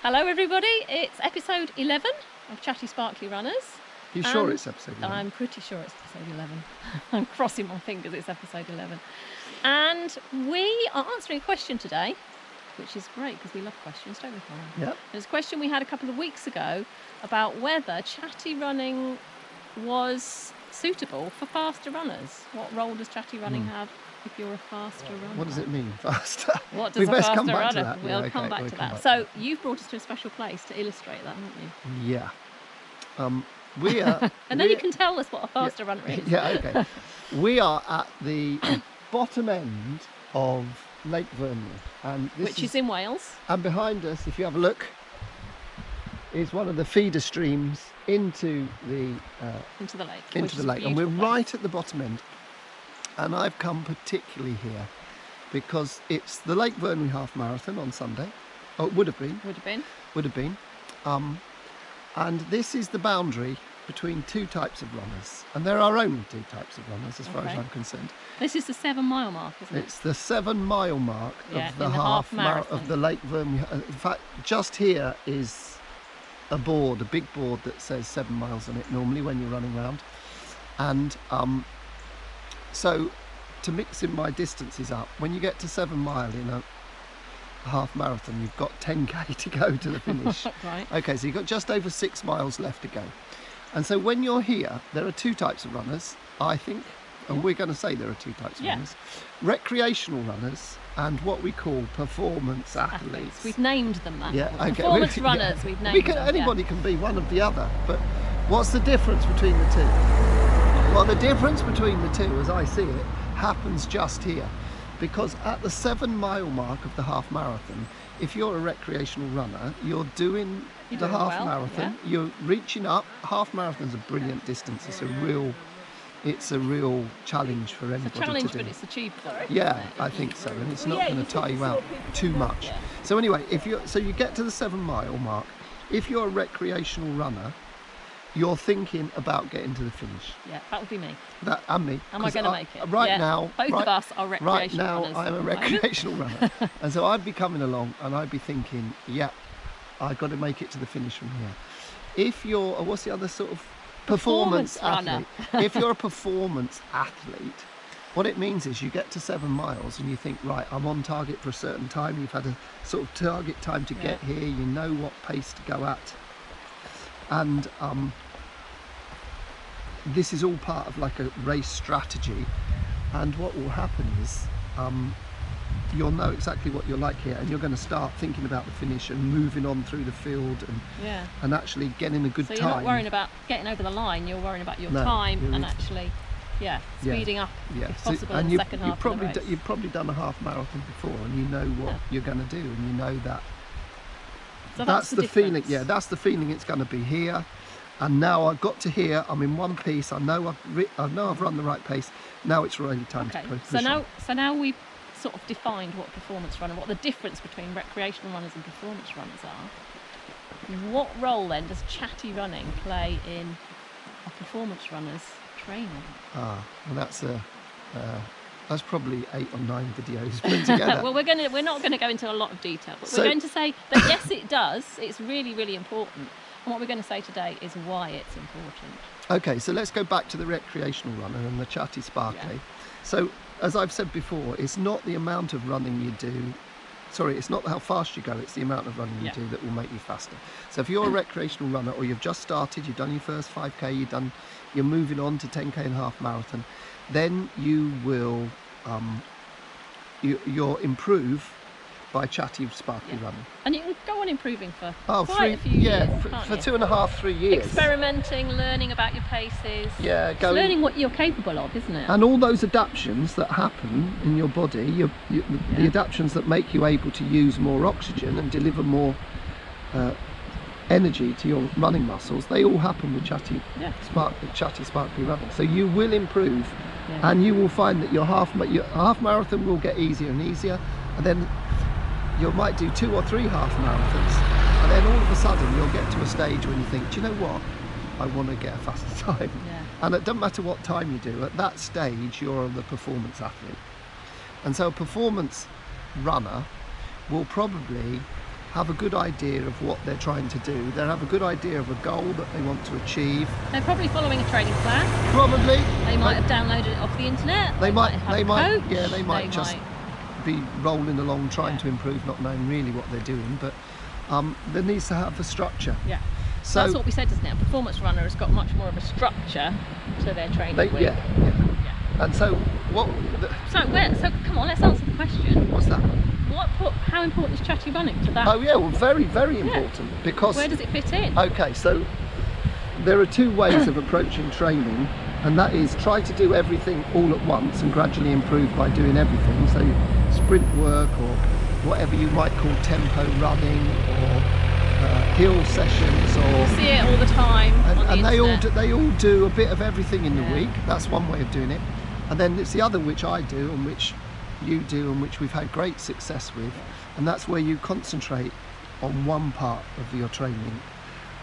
Hello everybody, it's episode 11 of Chatty Sparkly Runners. You sure it's episode 11? I'm pretty sure it's episode 11. I'm crossing my fingers it's episode 11. And we are answering a question today, which is great because we love questions, don't we, Colin? Yeah. There's a question we had a couple of weeks ago about whether chatty running was suitable for faster runners. What role does chatty running have if you're a faster runner? What does it mean, faster? What does a faster runner? We'll come back to that. So you've brought us to a special place to illustrate that, haven't you? Yeah. We are... And then you can tell us what a faster runner is. Yeah, okay. We are at the bottom end of Lake Vyrnwy. And which is in Wales. And behind us, if you have a look, is one of the feeder streams into the lake. And we're right at the bottom end. And I've come particularly here because it's the Lake Vyrnwy Half Marathon on Sunday. Oh, it would have been. Would have been. And this is the boundary between two types of runners. And there are only two types of runners as far as I'm concerned. This is the 7 mile mark, isn't it? It's the 7 mile mark of the half marathon of the Lake Vyrnwy. In fact, just here is a board, a big board that says 7 miles on it normally when you're running around. And so to mix in my distances up, when you get to 7 mile in a half marathon, you've got 10k to go to the finish. Right. Okay, so you've got just over 6 miles left to go. And so when you're here, there are two types of runners, I think, and we're going to say there are two types of runners. Recreational runners and what we call performance athletes. We've named them that. Yeah, okay. Performance runners, we've named them. Anybody can be one of the other, but what's the difference between the two? Well, the difference between the two, as I see it, happens just here. Because at the 7 mile mark of the half marathon, if you're a recreational runner, you're doing the half marathon, you're reaching up. Half marathon's a brilliant distance. It's a real challenge for anybody to do. It's a challenge, but it's achievable. Yeah, I think so, and it's not going to tire you out too much. Yeah. So anyway, you get to the 7 mile mark. If you're a recreational runner, you're thinking about getting to the finish. Yeah, that would be me. And me. Am I going to make it? Now, both of us are recreational runners. Right now, I'm a recreational runner. And so I'd be coming along and I'd be thinking, yeah, I've got to make it to the finish from here. If you're, what's the other sort of performance athlete? If you're a performance athlete, what it means is you get to 7 miles and you think, right, I'm on target for a certain time. You've had a sort of target time to get here. You know what pace to go at. And this is all part of like a race strategy, and what will happen is you'll know exactly what you're like here, and you're going to start thinking about the finish and moving on through the field and actually getting a good time. So you're not worrying about getting over the line, you're worrying about your time and actually speeding up if possible in the second half of the race. You've probably done a half marathon before and you know what you're going to do, and you know that. So that's the feeling. Yeah, that's the feeling it's going to be here. And now I've got to here. I'm in one piece. I know I've run the right pace. Now it's really time to push on. So now we've sort of defined what performance runner, what the difference between recreational runners and performance runners are. What role then does chatty running play in a performance runner's training? Well, that's probably 8 or 9 videos put together. Well, we're not going to go into a lot of detail, but we're going to say that yes, it does. It's really, really important. And what we're going to say today is why it's important. Okay, so let's go back to the recreational runner and the chatty sparkly. Yeah. So, as I've said before, it's not the amount of running you do. Sorry, it's not how fast you go, it's the amount of running you do that will make you faster. So if you're a recreational runner, or you've just started, you've done your first 5k, you're moving on to 10k and half marathon, then you will you'll improve by chatty sparkly running. And you can go on improving for quite a few years, for 2.5, 3 years. Experimenting, learning about your paces. Yeah, learning what you're capable of, isn't it? And all those adaptations that happen in your body, the adaptations that make you able to use more oxygen and deliver more energy to your running muscles, they all happen with chatty sparkly running. So you will improve, and you will find that your half marathon will get easier and easier, and then you might do 2 or 3 half marathons, and then all of a sudden you'll get to a stage when you think, do you know what, I want to get a faster time. And it doesn't matter what time you do, at that stage you're the performance athlete. And so a performance runner will probably have a good idea of what they're trying to do. They'll have a good idea of a goal that they want to achieve. They're probably following a training plan. Probably. They might have downloaded it off the internet. They might just be rolling along trying to improve, not knowing really what they're doing, but there needs to have a structure. Yeah. So that's what we said, isn't it? A performance runner has got much more of a structure to their training week. Yeah. And so So come on, let's answer the question. What's that? How important is Chatty running to that? Oh yeah, well, very, very important, because where does it fit in? Okay, so there are two ways of approaching training, and that is try to do everything all at once and gradually improve by doing everything. So sprint work, or whatever you might call tempo running, or hill sessions, or you see it all the time and they all do a bit of everything in the week. That's one way of doing it. And then it's the other, which I do and which you do and which we've had great success with, and that's where you concentrate on one part of your training,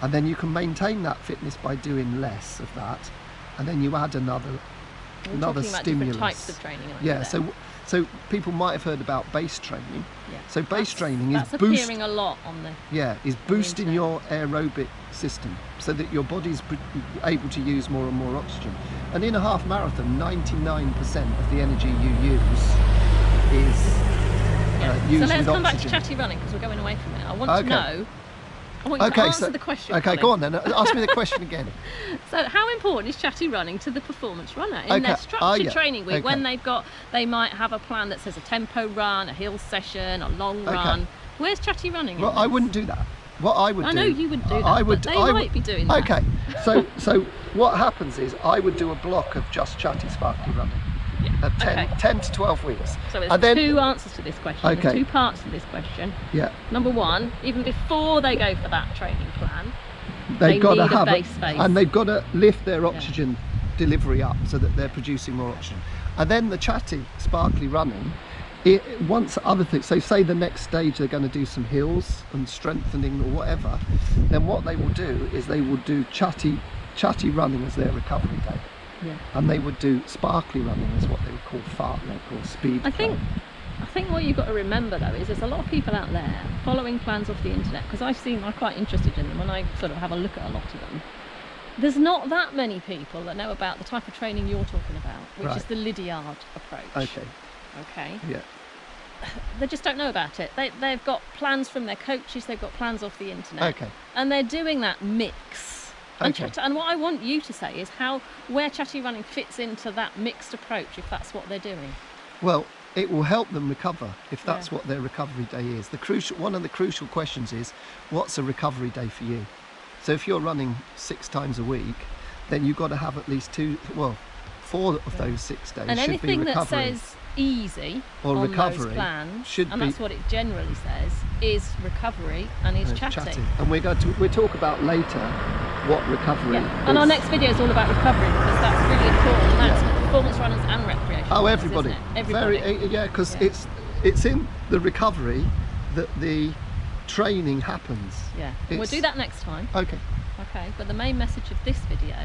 and then you can maintain that fitness by doing less of that, and then you add another stimulus. Different types of training. So people might have heard about base training. Yeah. So base training is appearing a lot on the boosting your aerobic system so that your body's able to use more and more oxygen. And in a half marathon, 99% of the energy you use is used with oxygen. So let's come back to Chatty running, because we're going away from it. I want to know. I want you to answer the question. Okay, Colin. go on then. Ask me the question again. So, how important is Chatty running to the performance runner in their structured training week, when they might have a plan that says a tempo run, a hill session, a long run? Where's Chatty running? Well, I wouldn't do that. What I would do. I know you wouldn't do that. But they might be doing that. Okay. So what happens is I would do a block of just Chatty sparkly running. Yeah. 10 to 12 weeks. So there's two answers to this question. Okay. There's two parts to this question. Yeah. Number one, even before they go for that training plan, they've got to have a base phase. And they've got to lift their oxygen delivery up so that they're producing more oxygen. And then the Chatty sparkly running, once other things, so say the next stage they're going to do some hills and strengthening or whatever, then what they will do is they will do Chatty running as their recovery day. Yeah. And they would do sparkly running as what they would call fartlek or speed. I think what you've got to remember though is there's a lot of people out there following plans off the internet, because I'm quite interested in them and I sort of have a look at a lot of them. There's not that many people that know about the type of training you're talking about, which is the Lydiard approach. Okay. Yeah. They just don't know about it. They've got plans from their coaches, they've got plans off the internet. Okay. And they're doing that mix. Okay. And what I want you to say is where Chatty running fits into that mixed approach, if that's what they're doing. Well, it will help them recover if that's what their recovery day is. One of the crucial questions is, what's a recovery day for you? So if you're running 6 times a week, then you've got to have at least 4 of those 6 days and should be recovery. Anything that says easy or on recovery those plans, should and that's what it generally says, is recovery and is Chatty. And we'll talk about later what recovery is. And our next video is all about recovery, because that's really important. That's performance runners and recreational runners, everybody. Isn't it? Everybody. Because it's in the recovery that the training happens. Yeah, we'll do that next time. Okay, but the main message of this video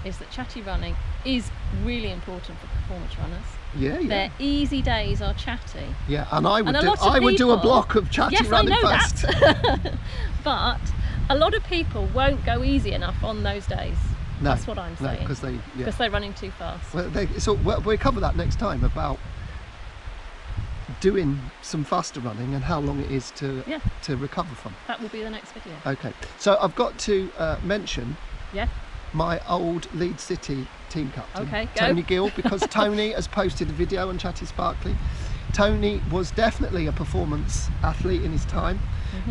is that Chatty running is really important for performance runners. Their easy days are Chatty. Yeah, and I would do a block of Chatty running first. That. But a lot of people won't go easy enough on those days. No, that's what I'm saying. Because they're running too fast. Well, we'll cover that next time, about doing some faster running and how long it is to recover from. That will be the next video. Okay, so I've got to mention Yeah. my old Leeds City team captain, Okay, go. Tony Gill, because Tony has posted a video on Chatty Sparkly. Tony was definitely a performance athlete in his time,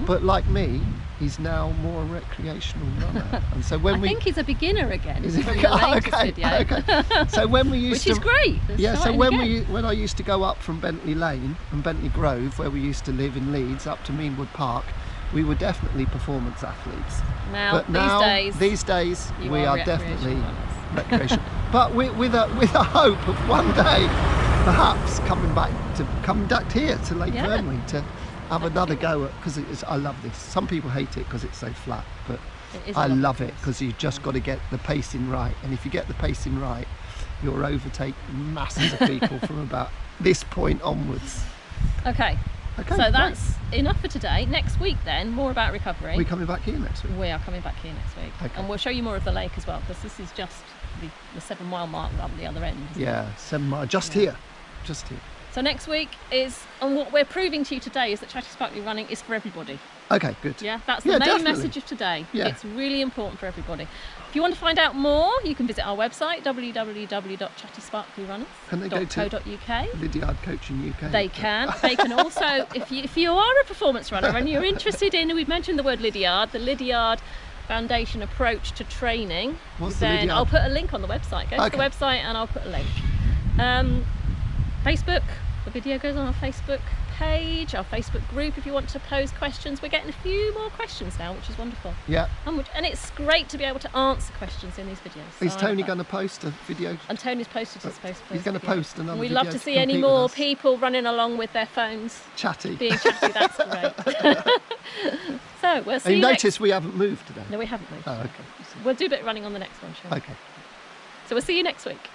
but like me, he's now more a recreational runner. And so when I think he's a beginner again from the latest video. So when we used Which is great. So when I used to go up from Bentley Lane and Bentley Grove, where we used to live in Leeds, up to Meanwood Park, we were definitely performance athletes. These days we are definitely recreational. But with a hope of one day perhaps coming back here to Lake Vyrnwy to have another go at, because I love this. Some people hate it because it's so flat, but I love it because you've just got to get the pacing right, and if you get the pacing right, you'll overtake masses of people from about this point onwards. Okay, Okay, so that's enough for today. Next week then, more about recovery. We're coming back here next week. We are coming back here next week. Okay. And we'll show you more of the lake as well, because this is just the 7 mile mark up the other end. Yeah, 7 mile, just here. So next week is, and what we're proving to you today is that Chatty Sparkly running is for everybody. Okay, good. Yeah, that's the main definitely. message of today. Yeah. It's really important for everybody. If you want to find out more, you can visit our website, www.chattysparklyrunners.co.uk. Lydiard Coaching UK. They can. They can also, if you are a performance runner and you're interested in, we've mentioned the word Lydiard, the Lydiard Foundation approach to training. What's the then Lydiard? I'll put a link on the website. Go to the website and I'll put a link. Facebook, the video goes on our Facebook page, our Facebook group if you want to pose questions. We're getting a few more questions now, which is wonderful. Yeah. And it's great to be able to answer questions in these videos. Is Tony going to post a video? And Tony's posted his Facebook. He's going to post another We'd video love to see any more people running along with their phones. Chatty. Being chatty, that's great. So we'll see And you notice we haven't moved today. No, we haven't moved. Oh, okay. We'll do a bit of running on the next one, shall we? Okay. So we'll see you next week.